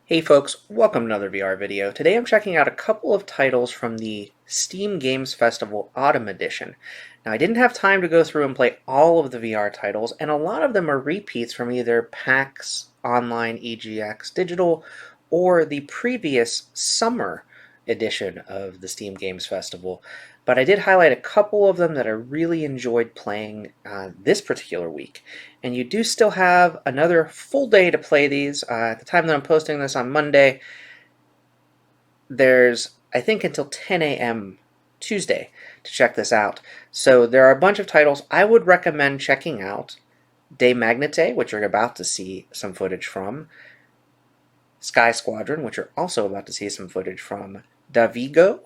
Hey folks, welcome to another VR video. Today I'm checking out a couple of titles from the Steam Games Festival Autumn Edition. Now I didn't have time to go through and play all of the VR titles, and a lot of them are repeats from either PAX Online EGX Digital or the previous summer edition of the Steam Games Festival. But I did highlight a couple of them that I really enjoyed playing this particular week. And you do still have another full day to play these. At the time that I'm posting this on Monday, there's, I think, until 10 a.m. Tuesday to check this out. So there are a bunch of titles I would recommend checking out. DeMagnete, which you're about to see some footage from. Squadron, which you're also about to see some footage from. Davigo,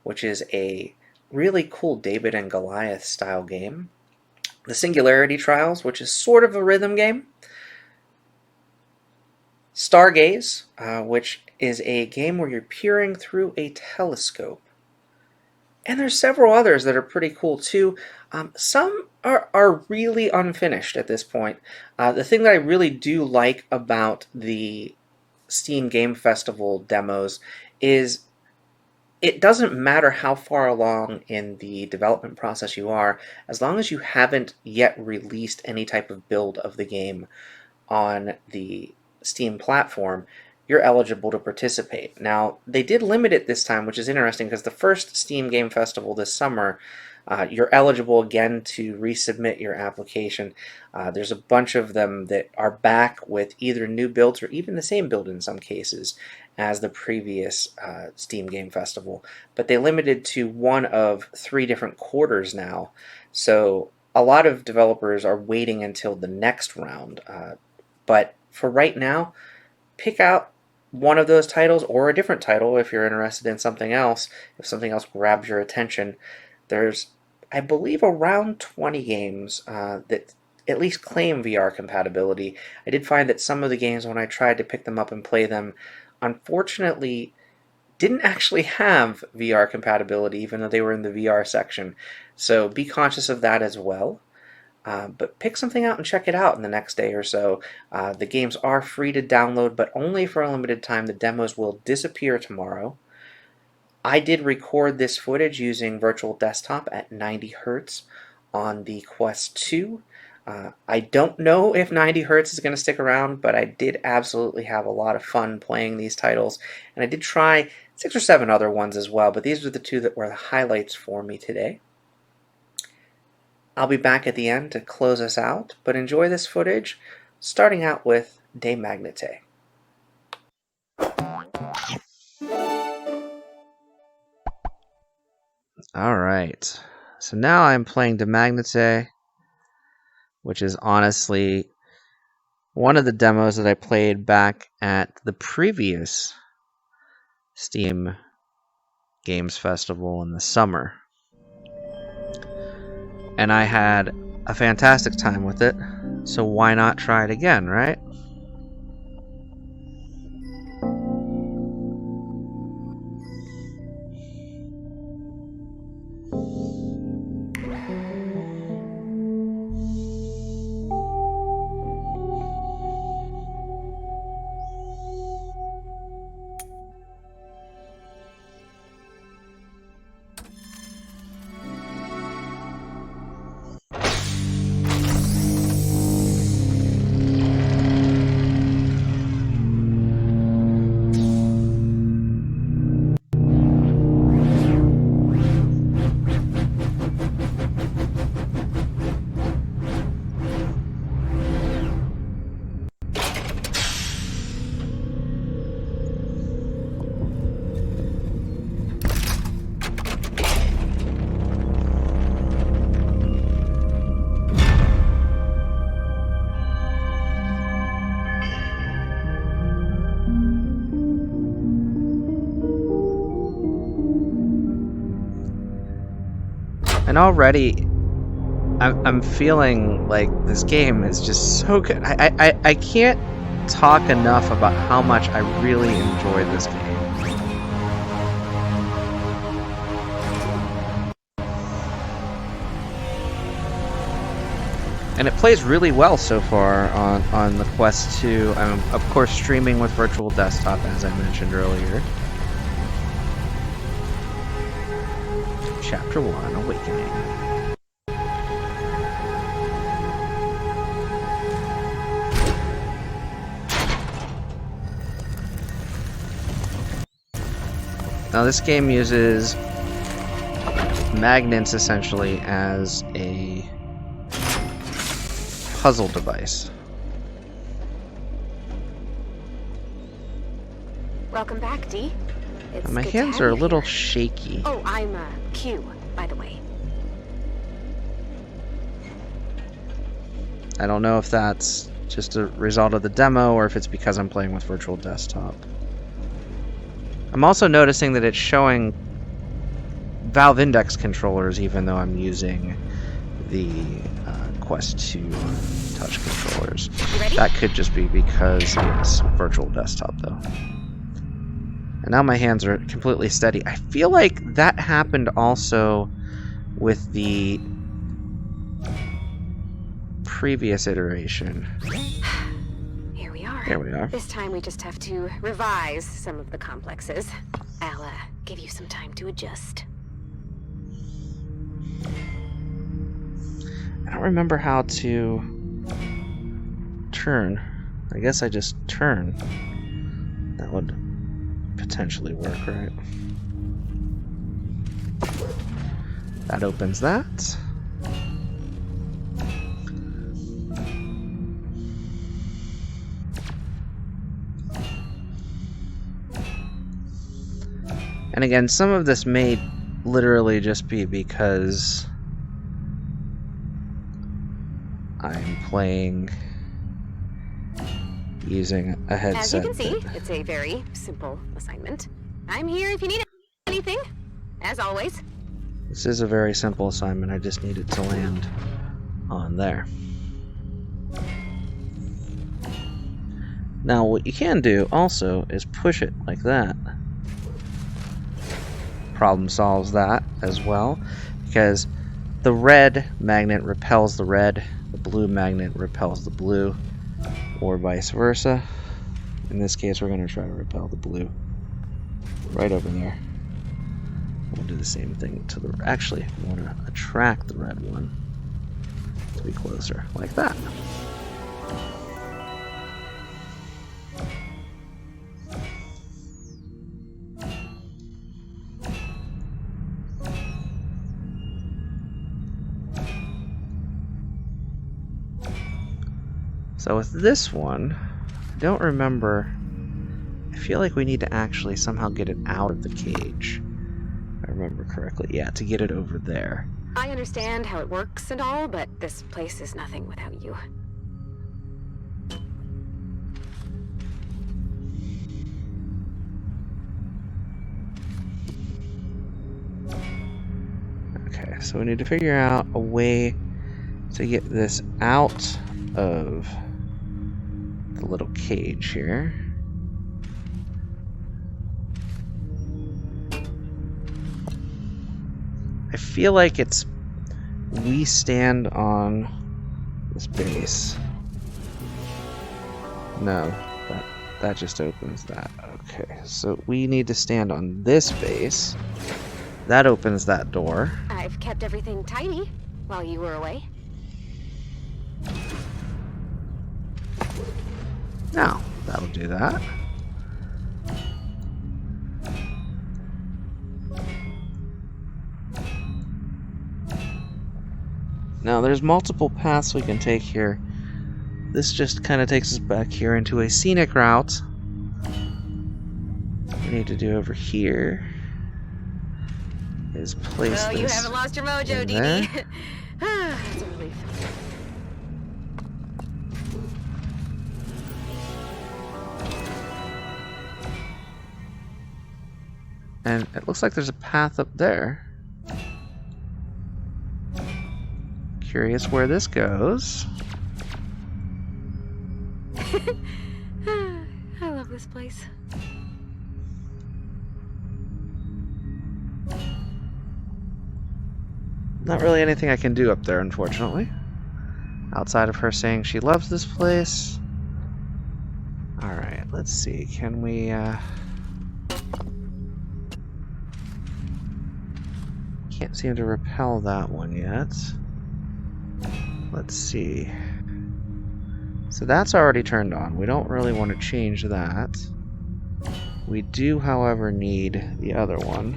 which is a really cool David and Goliath style game. The Singularity Trials, which is sort of a rhythm game. Stargaze, which is a game where you're peering through a telescope. And there's several others that are pretty cool too. Some are really unfinished at this point. The thing that I really do like about the Steam Game Festival demos is it doesn't matter how far along in the development process you are, as long as you haven't yet released any type of build of the game on the Steam platform, you're eligible to participate. Now, they did limit it this time, which is interesting because the first Steam Game Festival this summer, you're eligible again to resubmit your application. There's a bunch of them that are back with either new builds or even the same build in some cases as the previous Steam Game Festival, but they limited to one of 3 different quarters now. So a lot of developers are waiting until the next round, but for right now, pick out one of those titles or a different title if you're interested in something else, if something else grabs your attention. There's, I believe, around 20 games that at least claim VR compatibility. I did find that some of the games, when I tried to pick them up and play them, unfortunately didn't actually have VR compatibility, even though they were in the VR section. So be conscious of that as well. But pick something out and check it out in the next day or so. The games are free to download, but only for a limited time. The demos will disappear tomorrow. I did record this footage using virtual desktop at 90 hertz on the Quest 2. I don't know if 90 hertz is going to stick around, but I did absolutely have a lot of fun playing these titles. And I did try 6 or 7 other ones as well, but these are the 2 that were the highlights for me today. I'll be back at the end to close us out, but enjoy this footage, starting out with DeMagnete. Alright, so now I'm playing DeMagnete, which is honestly one of the demos that I played back at the previous Steam Games Festival in the summer. And I had a fantastic time with it, so why not try it again, right? And already, I'm feeling like this game is just so good. I can't talk enough about how much I really enjoyed this game. And it plays really well so far on the Quest 2. I'm, of course, streaming with Virtual Desktop, as I mentioned earlier. Chapter 1, Awakening. Now this game uses magnets essentially as a puzzle device. Welcome back, Dee. It's My good to hands have are a you little here. shaky. Oh, I'm Q, by the way. I don't know if that's just a result of the demo or if it's because I'm playing with Virtual Desktop. I'm also noticing that it's showing Valve Index controllers even though I'm using the Quest 2 touch controllers. You ready? That could just be because it's Virtual Desktop though. And now my hands are completely steady. I feel like that happened also with the previous iteration. Here we are. There we are. This time we just have to revise some of the complexes. I'll give you some time to adjust. I don't remember how to turn. I guess I just turn. That would potentially work, right? That opens that. And again, some of this may literally just be because I'm playing using a headset. As you can see, it's a very simple assignment. I'm here if you need anything, as always. This is a very simple assignment. I just need it to land on there. Now, what you can do also is push it like that. Problem solves that as well, because the red magnet repels the red, the blue magnet repels the blue, or vice versa. In this case, we're going to try to repel the blue right over there. We'll do the same thing to the... Actually, we want to attract the red one to be closer, like that. So with this one, I don't remember. I feel like we need to actually somehow get it out of the cage. If I remember correctly. Yeah, to get it over there. I understand how it works and all, but this place is nothing without you. Okay, so we need to figure out a way to get this out of the little cage here. I feel like it's we stand on this base. No, that just opens that. Okay, so we need to stand on this base. That opens that door. I've kept everything tidy while you were away. Now, that'll do that. Now, there's multiple paths we can take here. This just kind of takes us back here into a scenic route. We need to do over here is place Oh, this you haven't lost your mojo, in Dee there. Dee. That's a relief. And it looks like there's a path up there. Curious where this goes. I love this place. Not really anything I can do up there, unfortunately. outside of her saying she loves this place. Alright, let's see. Can we, can't seem to repel that one yet. Let's see. So that's already turned on. We don't really want to change that. We do, however, need the other one.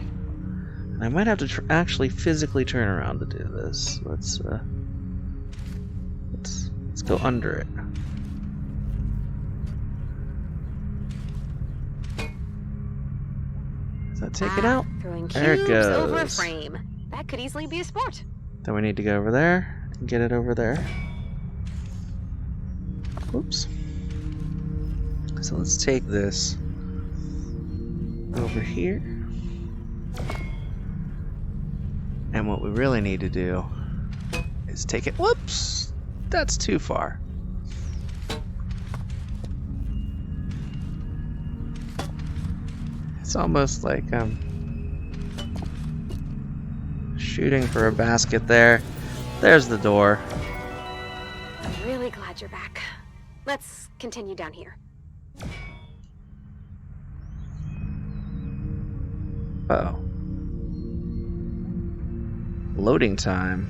And I might have to actually physically turn around to do this. Let's go under it. Does that take it out? Throwing There it cubes over a goes. frame. That could easily be a sport. Then we need to go over there and get it over there. Oops. So let's take this over here. And what we really need to do is take it. Whoops! That's too far. It's almost like shooting for a basket there. There's the door. I'm really glad you're back. Let's continue down here. Uh-oh. Loading time.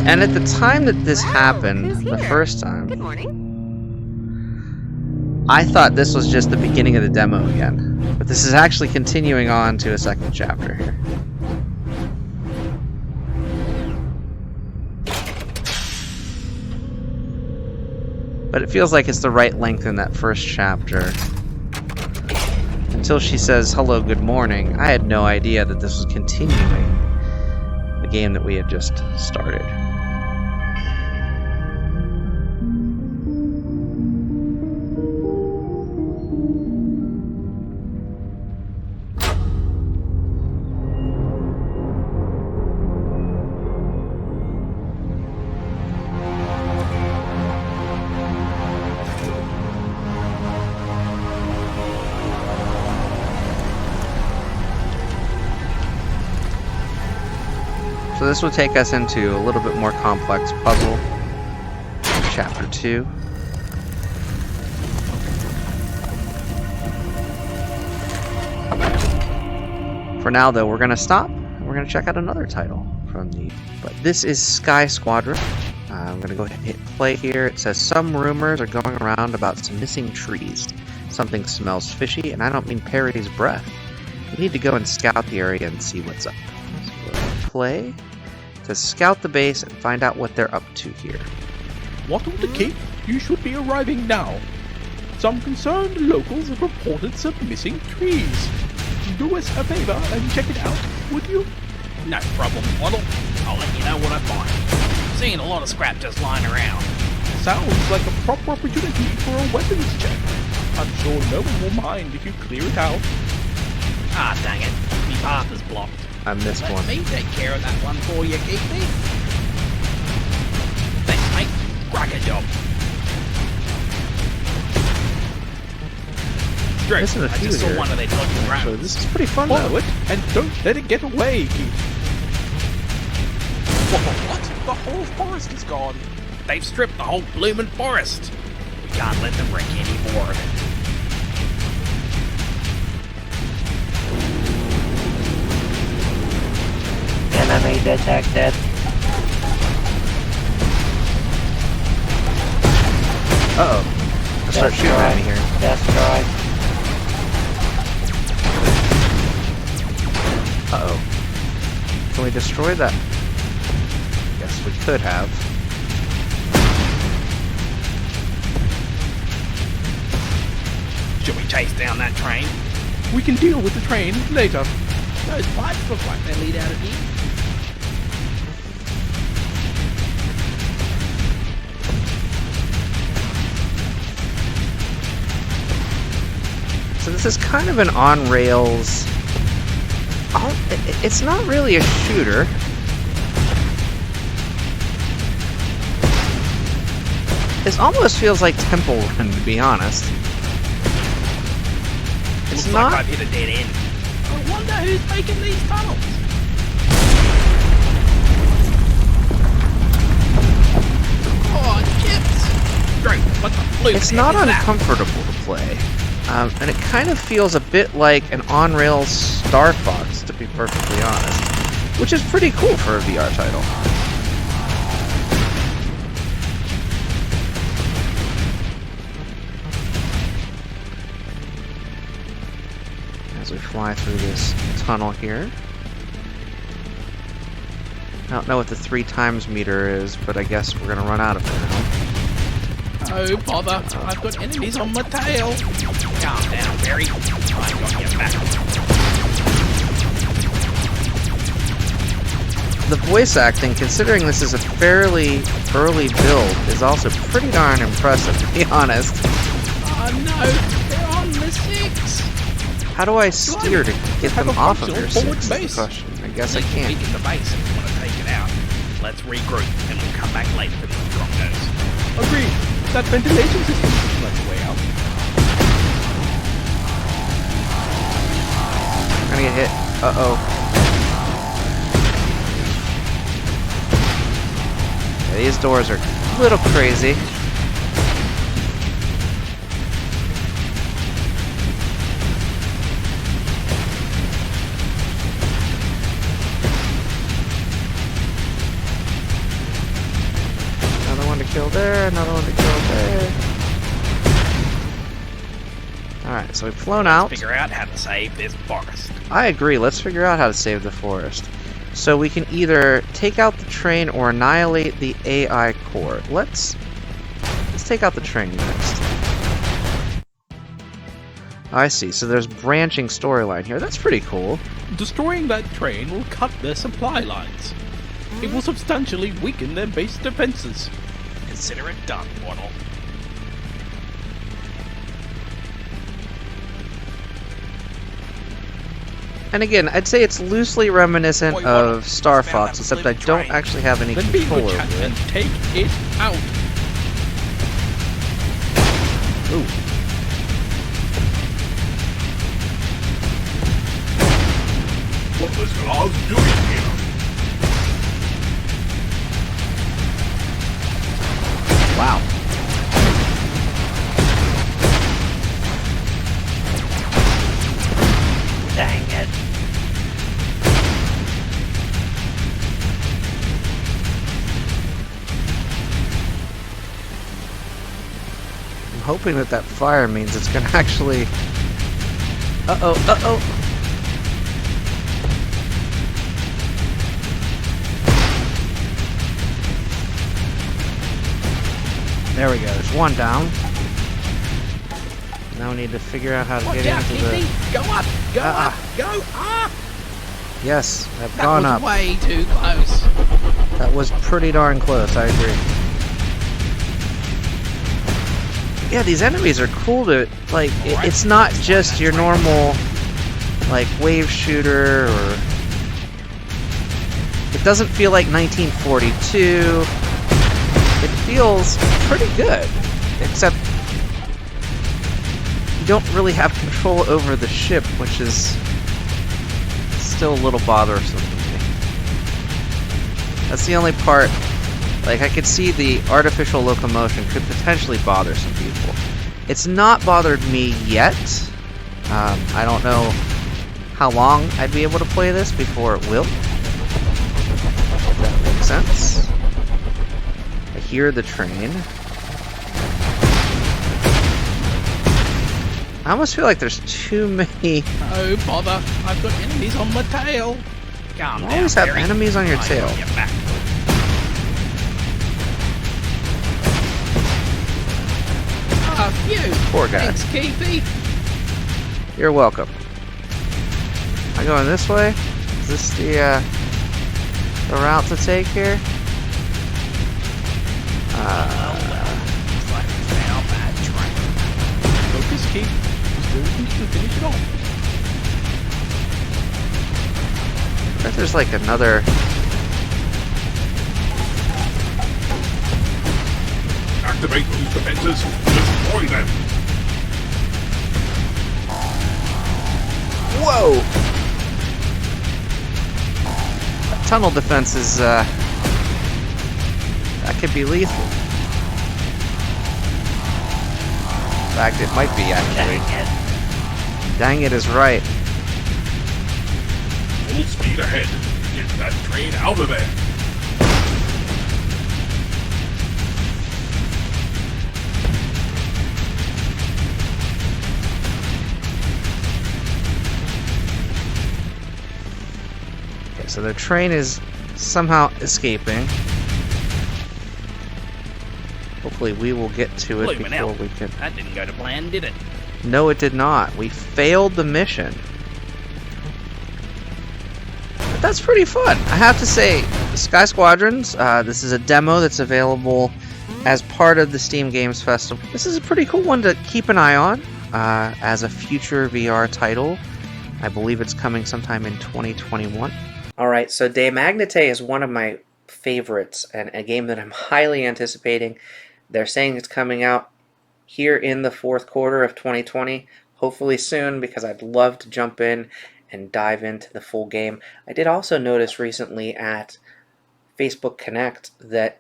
And at the time that this happened, who's the here? first time, Good morning. I thought this was just the beginning of the demo again. But this is actually continuing on to a second chapter here. But it feels like it's the right length in that first chapter. Until she says, hello, good morning, I had no idea that this was continuing the game that we had just started. So this will take us into a little bit more complex puzzle. Chapter 2. For now, though, we're going to stop. And we're going to check out another title from the... But this is Sky Squadron. I'm going to go ahead and hit play here. It says, some rumors are going around about some missing trees. Something smells fishy, and I don't mean Perry's breath. We need to go and scout the area and see what's up. So we'll play. It says, scout the base and find out what they're up to here. Wattle the Cape, you should be arriving now. Some concerned locals have reported some missing trees. Do us a favor and check it out, would you? No problem, Waddle. I'll let you know what I find. Seeing a lot of scrap just lying around. Sounds like a proper opportunity for a weapons check. I'm sure no one will mind if you clear it out. Ah, dang it. Me path is blocked. I missed Let one. me take care of that one for you, Geeky. Thanks, mate. Cracker job. Drew, Missing a I few just saw here. one of their dodgy So rounds. this is pretty fun, Follow though. it and don't let it get away. What? The whole forest is gone. They've stripped the whole bloomin' forest. We can't let them wreck any more of it. Enemy detected. Uh-oh. Let's start shooting at me here. Destroyed. Uh-oh. Can we destroy that? Yes, we could have. Should we chase down that train? We can deal with the train later. Those pipes look like they lead out of here. So this is kind of an on-rails... It's not really a shooter. This almost feels like Temple Run, to be honest. It's Looks not. like I've hit a dead end. I wonder who's making these tunnels. Oh, chips! Great, what the blue It's heck not is that? uncomfortable to play, and it kind of feels a bit like an on-rails Star Fox, to be perfectly honest, which is pretty cool for a VR title. As we fly through this tunnel here. I don't know what the 3 times meter is, but I guess we're gonna run out of it now. Oh, bother. I've got enemies on my tail. Calm down, Barry. I've got your back. The voice acting, considering this is a fairly early build, is also pretty darn impressive, to be honest. Oh no, they're on the 6. How do I steer to get them off of your 6 forward is the base. question. I guess I You can can't. weaken the base if you want to take it out. Let's regroup, and we'll come back later with the drop nose. Agreed. That ventilation system looks like a way out. I'm gonna get hit. Uh-oh. Yeah, these doors are a little crazy. Another one to kill there, another one to kill there. Alright, so we've flown out. Figure out how to save this forest. I agree, let's figure out how to save the forest. So we can either take out the train or annihilate the AI core. Let's take out the train next. I see, so there's branching storyline here. That's pretty cool. Destroying that train will cut their supply lines. It will substantially weaken their base defenses. Consider it done, Waddle. And again, I'd say it's loosely reminiscent Boy, Waddle, of Star found Fox, that except I flipping don't train. actually have any Then be control good over chat and it. take it out. Ooh. What was Lars doing here? Wow. Dang it. I'm hoping that that fire means it's gonna actually... Uh-oh, uh-oh! There we go, there's one down. Now we need to figure out how to Watch get out, into the... Kitty! Go up! Go Ah, up! Go up! Yes, I've That gone was up. way too close. That was pretty darn close, I agree. Yeah, these enemies are cool to, like, it's not just your normal, like, wave shooter, or... It doesn't feel like 1942. It feels pretty good, except you don't really have control over the ship, which is still a little bothersome to me. That's the only part. Like, I could see the artificial locomotion could potentially bother some people. It's not bothered me yet. I don't know how long I'd be able to play this before it will. If that makes sense. I hear the train. I almost feel like there's too many... Oh, bother. I've got enemies on my tail. Calm You down, always have Barry. enemies on your I tail. got your back. Ah, phew. Poor guy. Thanks, Keithy. You're welcome. Am I going this way? Is this the route to take here? Looks like we found that train. Focus, Keith. Still need to finish it off. I bet there's like another... Activate those defenses. Destroy them. Whoa! That tunnel defense is, that could be lethal. In fact, it might be, actually. Dang it is right. Full speed ahead. Get that train out of there. Okay, so the train is somehow escaping. Hopefully we will get to it Blooming before hell. we can... That didn't go to plan, did it? No, it did not. We failed the mission. But that's pretty fun. I have to say, Sky Squadrons, this is a demo that's available as part of the Steam Games Festival. This is a pretty cool one to keep an eye on as a future VR title. I believe it's coming sometime in 2021. Alright, so DeMagnete is one of my favorites and a game that I'm highly anticipating. They're saying it's coming out here in the fourth quarter of 2020, hopefully soon, because I'd love to jump in and dive into the full game. I did also notice recently at Facebook Connect that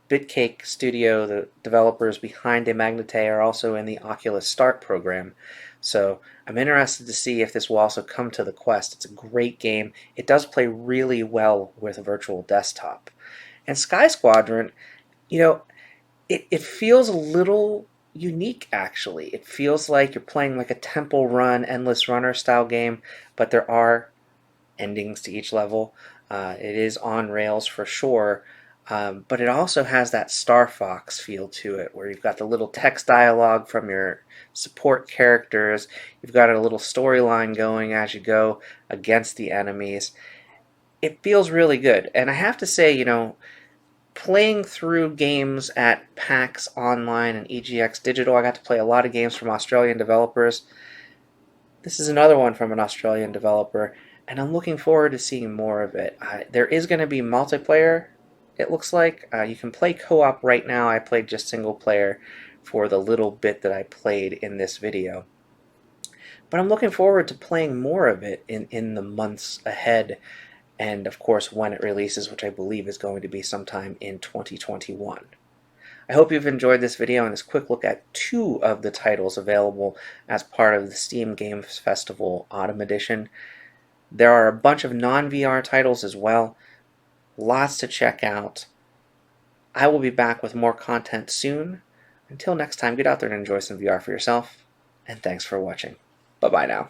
Bitcake Studio, the developers behind DeMagnete, are also in the Oculus Start program. So I'm interested to see if this will also come to the Quest. It's a great game. It does play really well with a virtual desktop. And Sky Squadron, you know, it feels a little unique, actually. It feels like you're playing like a temple run, endless runner style game, but there are endings to each level. It is on rails for sure, but it also has that Star Fox feel to it, where you've got the little text dialogue from your support characters, you've got a little storyline going as you go against the enemies. It feels really good, and I have to say, you know, playing through games at PAX Online and EGX Digital, I got to play a lot of games from Australian developers. This is another one from an Australian developer, and I'm looking forward to seeing more of it. There is going to be multiplayer, it looks like. You can play co-op right now. I played just single player for the little bit that I played in this video. But I'm looking forward to playing more of it in the months ahead, and of course when it releases, which I believe is going to be sometime in 2021. I hope you've enjoyed this video and this quick look at two of the titles available as part of the Steam Games Festival Autumn Edition. There are a bunch of non-VR titles as well. Lots to check out. I will be back with more content soon. Until next time, get out there and enjoy some VR for yourself, and thanks for watching. Bye-bye now.